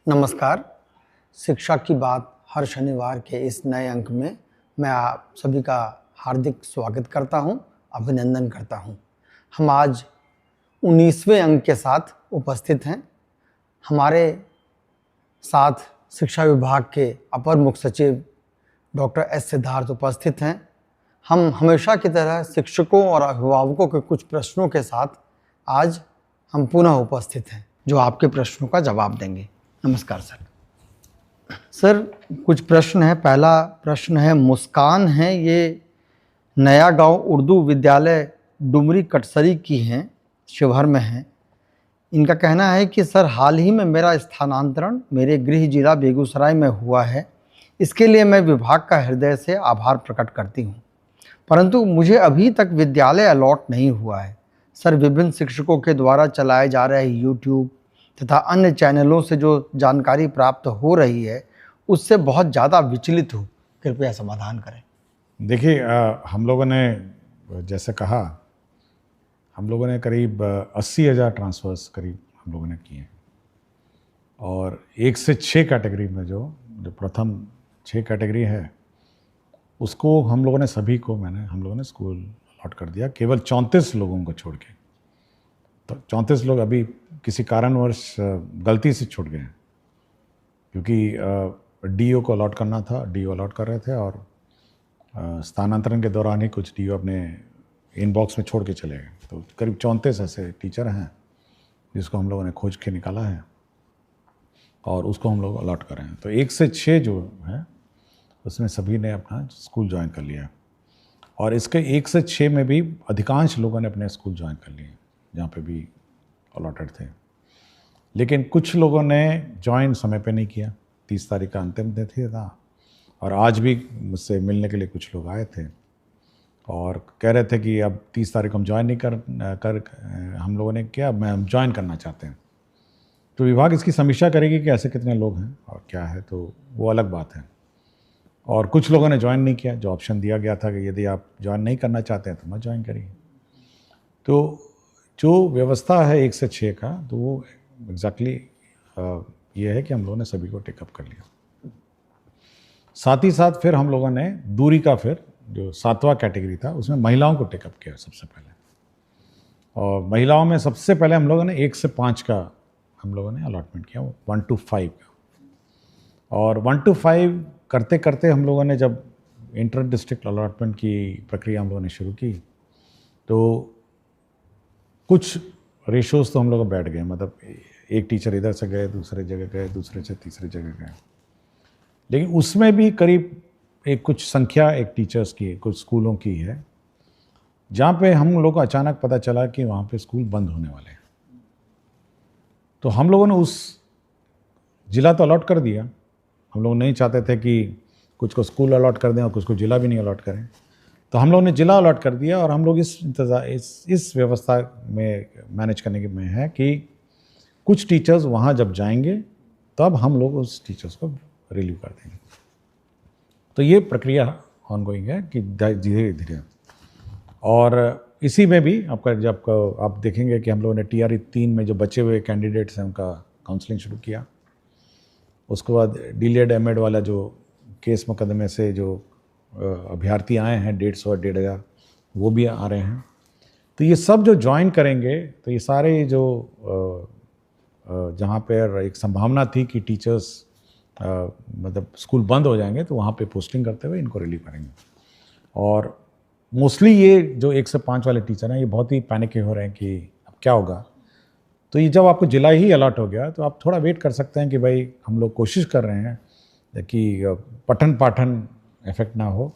नमस्कार। शिक्षा की बात हर शनिवार के इस नए अंक में मैं आप सभी का हार्दिक स्वागत करता हूं, अभिनंदन करता हूं। हम आज 19वें अंक के साथ उपस्थित हैं। हमारे साथ शिक्षा विभाग के अपर मुख्य सचिव डॉक्टर एस सिद्धार्थ उपस्थित हैं। हम हमेशा की तरह शिक्षकों और अभिभावकों के कुछ प्रश्नों के साथ आज हम पुनः उपस्थित हैं, जो आपके प्रश्नों का जवाब देंगे। नमस्कार सर, कुछ प्रश्न है। पहला प्रश्न है, मुस्कान है, ये नया गांव उर्दू विद्यालय डुमरी कटसरी की हैं, शिवहर में हैं। इनका कहना है कि सर, हाल ही में मेरा स्थानांतरण मेरे गृह जिला बेगूसराय में हुआ है। इसके लिए मैं विभाग का हृदय से आभार प्रकट करती हूँ, परंतु मुझे अभी तक विद्यालय अलॉट नहीं हुआ है। सर, विभिन्न शिक्षकों के द्वारा चलाए जा रहे यूट्यूब तथा अन्य चैनलों से जो जानकारी प्राप्त हो रही है, उससे बहुत ज़्यादा विचलित हूँ। कृपया समाधान करें। देखिए, हम लोगों ने जैसे कहा, हम लोगों ने करीब 80,000 ट्रांसफ़र्स करीब हम लोगों ने किए, और 1 से 6 कैटेगरी में जो प्रथम 6 कैटेगरी है उसको हम लोगों ने हम लोगों ने स्कूल अलॉट कर दिया, केवल 34 लोगों को छोड़ के। तो 34 लोग अभी किसी कारणवश गलती से छूट गए हैं, क्योंकि डीओ को अलॉट करना था, डीओ अलॉट कर रहे थे, और स्थानांतरण के दौरान ही कुछ डीओ अपने इनबॉक्स में छोड़ के चले गए। तो करीब 34 ऐसे टीचर हैं जिसको हम लोगों ने खोज के निकाला है और उसको हम लोग अलॉट कर रहे हैं। तो 1 से 6 जो है उसमें सभी ने अपना स्कूल ज्वाइन कर लिया, और इसके 1 से 6 में भी अधिकांश लोगों ने अपने स्कूल ज्वाइन कर लिए जहाँ पे भी अलॉटेड थे। लेकिन कुछ लोगों ने ज्वाइन समय पे नहीं किया। 30 तारीख का अंतिम दिन था, और आज भी मुझसे मिलने के लिए कुछ लोग आए थे और कह रहे थे कि अब 30 तारीख को हम ज्वाइन नहीं कर हम लोगों ने क्या, हम ज्वाइन करना चाहते हैं। तो विभाग इसकी समीक्षा करेगी कि ऐसे कितने लोग हैं और क्या है, तो वो अलग बात है। और कुछ लोगों ने ज्वाइन नहीं किया। जो ऑप्शन दिया गया था कि यदि आप ज्वाइन नहीं करना चाहते हैं तो मत ज्वाइन करिए। तो जो व्यवस्था है 1 से 6 का, तो वो एग्जैक्टली ये है कि हम लोगों ने सभी को टेकअप कर लिया। साथ ही साथ फिर हम लोगों ने दूरी का, फिर जो 7वां कैटेगरी था उसमें महिलाओं को टेकअप किया सबसे पहले। और महिलाओं में सबसे पहले हम लोगों ने 1 से 5 का हम लोगों ने अलॉटमेंट किया, 1 to 5 का। और 1 to 5 करते करते हम लोगों ने जब इंटर डिस्ट्रिक्ट अलॉटमेंट की प्रक्रिया हम लोगों ने शुरू की, तो कुछ रेशोज़ तो हम लोग बैठ गए। मतलब एक टीचर इधर से गए, दूसरे जगह गए, दूसरे से तीसरे जगह गए। लेकिन उसमें भी करीब कुछ संख्या एक टीचर्स की, कुछ स्कूलों की है जहाँ पे हम लोग को अचानक पता चला कि वहाँ पे स्कूल बंद होने वाले हैं। तो हम लोगों ने उस ज़िला तो अलॉट कर दिया। हम लोग नहीं चाहते थे कि कुछ को स्कूल अलॉट कर दें और कुछ को ज़िला भी नहीं अलॉट करें। तो हम लोगों ने ज़िला अलॉट कर दिया, और हम लोग इस व्यवस्था में मैनेज करने में है कि कुछ टीचर्स वहाँ जब जाएंगे तब हम लोग उस टीचर्स को रिलीव कर देंगे। तो ये प्रक्रिया ऑनगोइंग है कि धीरे धीरे। और इसी में भी आपका जब आप देखेंगे कि हम लोगों ने TRE 3 में जो बचे हुए कैंडिडेट्स हैं उनका काउंसलिंग शुरू किया। उसके बाद DLED MAD वाला जो केस मुकदमे से जो अभ्यर्थी आए हैं 150 और 1,500, वो भी आ रहे हैं। तो ये सब जो ज्वाइन करेंगे, तो ये सारे जो जहाँ पर एक संभावना थी कि टीचर्स मतलब स्कूल बंद हो जाएंगे, तो वहाँ पे पोस्टिंग करते हुए इनको रिलीव करेंगे। और मोस्टली ये जो 1 से 5 वाले टीचर हैं, ये बहुत ही पैनिक हो रहे हैं कि अब क्या होगा। तो ये जब आपको जिला ही अलॉट हो गया, तो आप थोड़ा वेट कर सकते हैं कि भाई हम लोग कोशिश कर रहे हैं कि पठन पाठन इफेक्ट ना हो,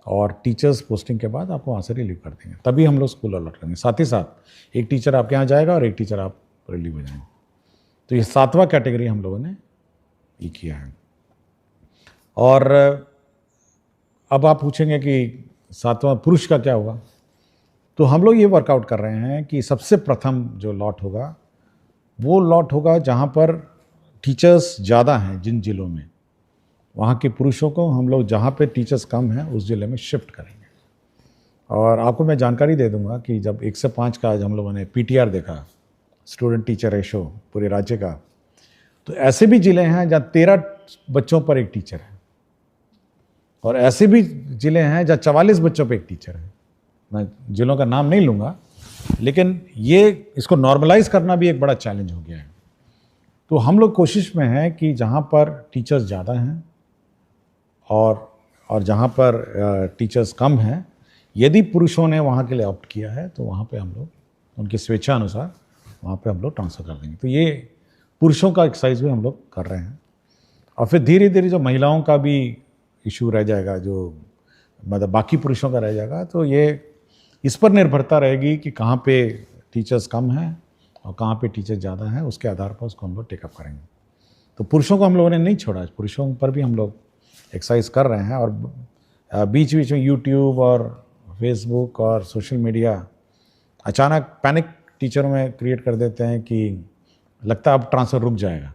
और टीचर्स पोस्टिंग के बाद आपको वहाँ से रिलीव कर देंगे, तभी हम लोग स्कूल अलॉट करेंगे। साथ ही साथ एक टीचर आपके यहाँ जाएगा और एक टीचर आप रिलीव हो जाएंगे। तो ये 7वां कैटेगरी हम लोगों ने ये किया है। और अब आप पूछेंगे कि 7वां पुरुष का क्या होगा। तो हम लोग ये वर्कआउट कर रहे हैं कि सबसे प्रथम जो लॉट होगा वो लॉट होगा जहाँ पर टीचर्स ज़्यादा हैं। जिन जिलों में वहाँ के पुरुषों को हम लोग जहाँ पे टीचर्स कम हैं उस ज़िले में शिफ्ट करेंगे। और आपको मैं जानकारी दे दूंगा कि जब 1 से 5 का आज हम लोगों ने PTR देखा, स्टूडेंट टीचर रेशो पूरे राज्य का, तो ऐसे भी ज़िले हैं जहाँ 13 बच्चों पर एक टीचर है, और ऐसे भी ज़िले हैं जहाँ 44 बच्चों पर एक टीचर है। मैं ज़िलों का नाम नहीं लूँगा, लेकिन ये इसको नॉर्मलाइज करना भी एक बड़ा चैलेंज हो गया है। तो हम लोग कोशिश में हैं कि जहाँ पर टीचर्स ज़्यादा हैं और जहाँ पर टीचर्स कम हैं, यदि पुरुषों ने वहाँ के लिए ऑप्ट किया है तो वहाँ पे हम लोग उनकी स्वेच्छा अनुसार वहाँ पे हम लोग ट्रांसफ़र कर देंगे। तो ये पुरुषों का एक्सरसाइज भी हम लोग कर रहे हैं। और फिर धीरे धीरे जो महिलाओं का भी इशू रह जाएगा, जो मतलब बाकी पुरुषों का रह जाएगा, तो ये इस पर निर्भरता रहेगी कि कहाँ पे टीचर्स कम हैं और कहाँ पे टीचर्स ज़्यादा हैं, उसके आधार पर उसको हम लोग टेकअप करेंगे। तो पुरुषों को हम लोगों ने नहीं छोड़ा, पुरुषों पर भी हम लोग एक्सरसाइज कर रहे हैं। और बीच बीच में यूट्यूब और फेसबुक और सोशल मीडिया अचानक पैनिक टीचरों में क्रिएट कर देते हैं कि लगता है अब ट्रांसफ़र रुक जाएगा।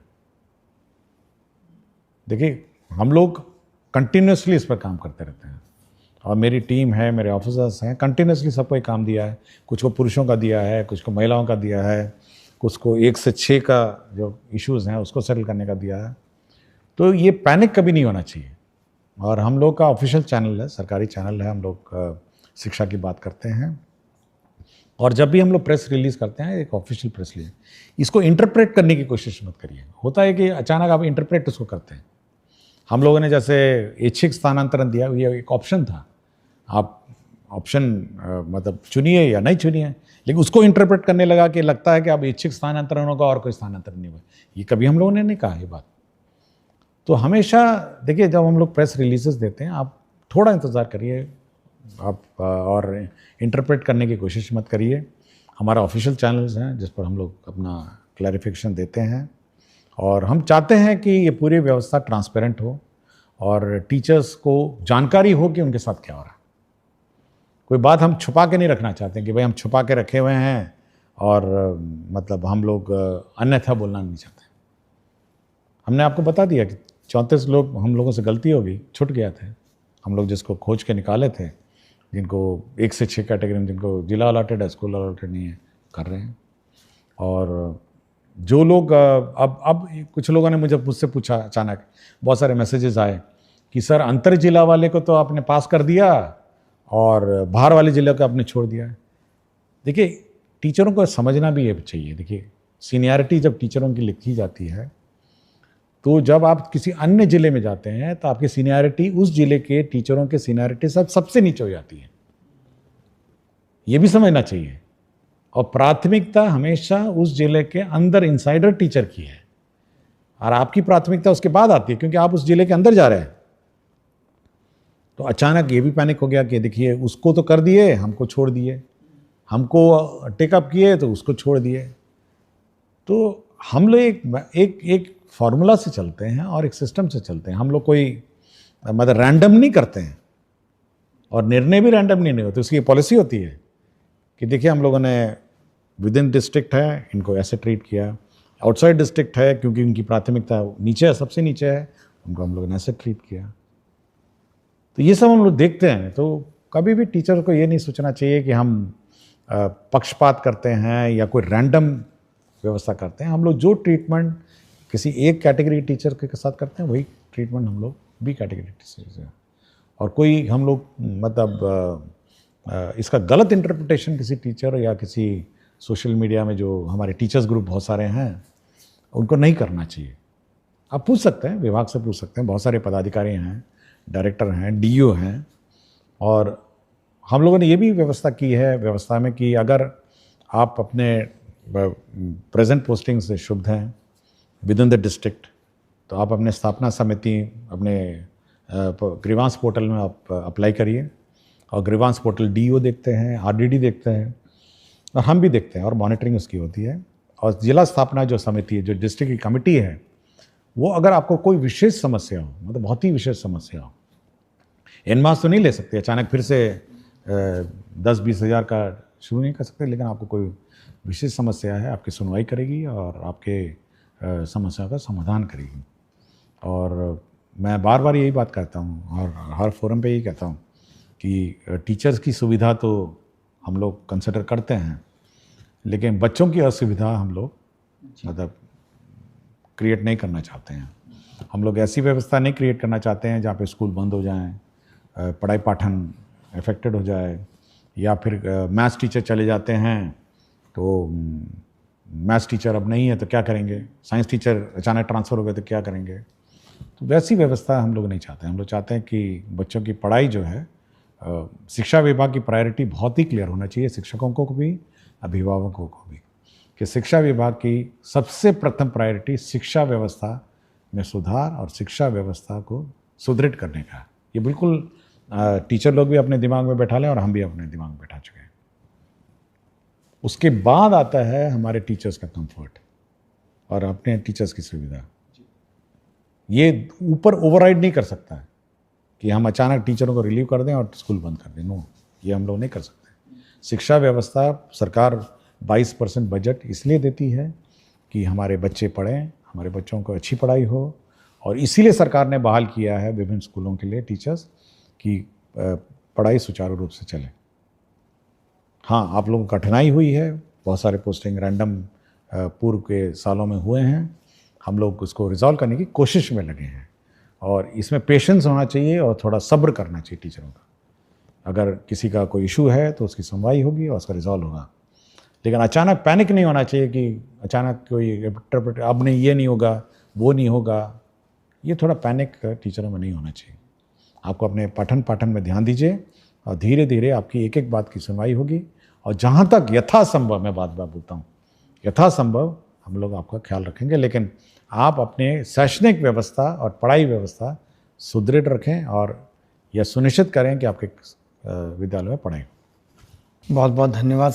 देखिए, हम लोग कंटिन्यूसली इस पर काम करते रहते हैं, और मेरी टीम है, मेरे ऑफिसर्स हैं, कंटिन्यूसली सबको एक काम दिया है। कुछ को पुरुषों का दिया है, कुछ को महिलाओं का दिया है, कुछ को 1 से 6 का जो इश्यूज़ हैं उसको सेटल करने का दिया है। तो ये पैनिक कभी नहीं होना चाहिए। और हम लोग का ऑफिशियल चैनल है, सरकारी चैनल है, हम लोग शिक्षा की बात करते हैं। और जब भी हम लोग प्रेस रिलीज़ करते हैं, एक ऑफिशियल प्रेस रिलीज, इसको इंटरप्रेट करने की कोशिश मत करिए। होता है कि अचानक आप इंटरप्रेट उसको करते हैं। हम लोगों ने जैसे ऐच्छिक स्थानांतरण दिया, ये एक ऑप्शन था, आप ऑप्शन मतलब चुनिए या नहीं चुनिए, लेकिन उसको इंटरप्रेट करने लगा कि लगता है कि अब ऐच्छिक स्थानांतरण होगा और कोई स्थानांतरण नहीं हुआ। ये कभी हम लोगों ने नहीं कहा ये बात। तो हमेशा देखिए, जब हम लोग प्रेस रिलीजेस देते हैं, आप थोड़ा इंतज़ार करिए, आप और इंटरप्रेट करने की कोशिश मत करिए। हमारा ऑफिशियल चैनल्स हैं जिस पर हम लोग अपना क्लैरिफिकेशन देते हैं, और हम चाहते हैं कि ये पूरी व्यवस्था ट्रांसपेरेंट हो और टीचर्स को जानकारी हो कि उनके साथ क्या हो रहा है। कोई बात हम छुपा के नहीं रखना चाहते कि भाई हम छुपा के रखे हुए हैं, और मतलब हम लोग अन्यथा बोलना नहीं चाहते। हमने आपको बता दिया कि 34 लोग, हम लोगों से गलती हो गई, छूट गया थे। हम लोग जिसको खोज के निकाले थे, जिनको 1 से 6 कैटेगरी में, जिनको जिला अलॉटेड है, स्कूल अलॉटेड नहीं है, कर रहे हैं। और जो लोग अब कुछ लोगों ने मुझसे पूछा, अचानक बहुत सारे मैसेजेस आए कि सर अंतर जिला वाले को तो आपने पास कर दिया और बाहर वाले जिले को आपने छोड़ दिया। देखिए, टीचरों को समझना भी ये चाहिए। देखिए, सीनियरिटी जब टीचरों की लिखी जाती है, तो जब आप किसी अन्य ज़िले में जाते हैं तो आपकी सीनियरिटी उस ज़िले के टीचरों के सीनियरिटी सबसे नीचे हो जाती है। ये भी समझना चाहिए। और प्राथमिकता हमेशा उस ज़िले के अंदर इनसाइडर टीचर की है, और आपकी प्राथमिकता उसके बाद आती है, क्योंकि आप उस ज़िले के अंदर जा रहे हैं। तो अचानक ये भी पैनिक हो गया कि देखिए, उसको तो कर दिए, हमको छोड़ दिए, हमको टेकअप किए तो उसको छोड़ दिए। तो हम लोग एक फार्मूला से चलते हैं और एक सिस्टम से चलते हैं। हम लोग कोई मतलब रैंडम नहीं करते हैं, और निर्णय भी रैंडम नहीं होते। उसकी पॉलिसी होती है कि देखिए, हम लोगों ने विद इन डिस्ट्रिक्ट है, इनको ऐसे ट्रीट किया, आउटसाइड डिस्ट्रिक्ट है क्योंकि उनकी प्राथमिकता नीचे है, सबसे नीचे है, उनको हम लोगों ने ऐसे ट्रीट किया। तो ये सब हम लोग देखते हैं। तो कभी भी टीचर को ये नहीं सोचना चाहिए कि हम पक्षपात करते हैं या कोई रैंडम व्यवस्था करते हैं। हम लोग जो ट्रीटमेंट किसी एक कैटेगरी टीचर के साथ करते हैं, वही ट्रीटमेंट हम लोग बी कैटेगरी टीचर से। और कोई हम लोग मतलब इसका गलत इंटरप्रिटेशन किसी टीचर या किसी सोशल मीडिया में, जो हमारे टीचर्स ग्रुप बहुत सारे हैं, उनको नहीं करना चाहिए। आप पूछ सकते हैं, विभाग से पूछ सकते हैं, बहुत सारे पदाधिकारी हैं, डायरेक्टर हैं, डीईओ हैं। और हम लोगों ने ये भी व्यवस्था की है व्यवस्था में कि अगर आप अपने प्रेजेंट पोस्टिंग से शुद्ध हैं विद इन द डिस्ट्रिक्ट, तो आप अपने स्थापना समिति, अपने ग्रीवांस पोर्टल में आप अप्लाई करिए। और ग्रीवांस पोर्टल डीईओ देखते हैं, आरडीडी देखते हैं, और हम भी देखते हैं, और मॉनिटरिंग उसकी होती है। और जिला स्थापना जो समिति है, जो डिस्ट्रिक्ट की कमेटी है, वो अगर आपको कोई विशेष समस्या हो, मतलब बहुत ही विशेष समस्या हो, एनमास तो नहीं ले सकते, अचानक फिर से 10-20 हज़ार का शुरू नहीं कर सकते, लेकिन आपको कोई विशेष समस्या है, आपकी सुनवाई करेगी और आपके समस्या का समाधान करेगी। और मैं बार बार यही बात कहता हूँ और हर फोरम पे यही कहता हूँ कि टीचर्स की सुविधा तो हम लोग कंसिडर करते हैं, लेकिन बच्चों की असुविधा हम लोग मतलब क्रिएट नहीं करना चाहते हैं। हम लोग ऐसी व्यवस्था नहीं क्रिएट करना चाहते हैं जहाँ पे स्कूल बंद हो जाएं, पढ़ाई पाठन अफेक्टेड हो जाए, या फिर मैथ्स टीचर चले जाते हैं तो मैथ्स टीचर अब नहीं है तो क्या करेंगे, साइंस टीचर अचानक ट्रांसफ़र हो गए तो क्या करेंगे। तो वैसी व्यवस्था हम लोग नहीं चाहते। हम लोग चाहते हैं कि बच्चों की पढ़ाई जो है, शिक्षा विभाग की प्रायोरिटी बहुत ही क्लियर होना चाहिए, शिक्षकों को भी, अभिभावकों को भी, कि शिक्षा विभाग की सबसे प्रथम प्रायोरिटी शिक्षा व्यवस्था में सुधार और शिक्षा व्यवस्था को सुदृढ़ करने का। ये बिल्कुल टीचर लोग भी अपने दिमाग में बैठा लें और हम भी अपने दिमाग में बैठा चुके हैं। उसके बाद आता है हमारे टीचर्स का कंफर्ट और अपने टीचर्स की सुविधा। ये ऊपर ओवरराइड नहीं कर सकता है कि हम अचानक टीचरों को रिलीव कर दें और स्कूल बंद कर दें। नो, ये हम लोग नहीं कर सकते। शिक्षा व्यवस्था, सरकार 22% बजट इसलिए देती है कि हमारे बच्चे पढ़ें, हमारे बच्चों को अच्छी पढ़ाई हो, और इसीलिए सरकार ने बहाल किया है विभिन्न स्कूलों के लिए टीचर्स की पढ़ाई सुचारू रूप से चले। हाँ, आप लोगों को कठिनाई हुई है, बहुत सारे पोस्टिंग रैंडम पूर्व के सालों में हुए हैं। हम लोग उसको रिजॉल्व करने की कोशिश में लगे हैं और इसमें पेशेंस होना चाहिए और थोड़ा सब्र करना चाहिए टीचरों का। अगर किसी का कोई इशू है तो उसकी सुनवाई होगी और उसका रिजॉल्व होगा, लेकिन अचानक पैनिक नहीं होना चाहिए कि अचानक कोई अब नहीं, ये नहीं होगा, वो नहीं होगा। ये थोड़ा पैनिक टीचरों में नहीं होना चाहिए। आपको अपने पाठन में ध्यान दीजिए और धीरे धीरे आपकी एक एक बात की सुनवाई होगी। और जहाँ तक यथासंभव, मैं बात बोलता हूँ, यथासंभव हम लोग आपका ख्याल रखेंगे, लेकिन आप अपने शैक्षणिक व्यवस्था और पढ़ाई व्यवस्था सुदृढ़ रखें और यह सुनिश्चित करें कि आपके विद्यालय में पढ़ाई हो। बहुत बहुत धन्यवाद।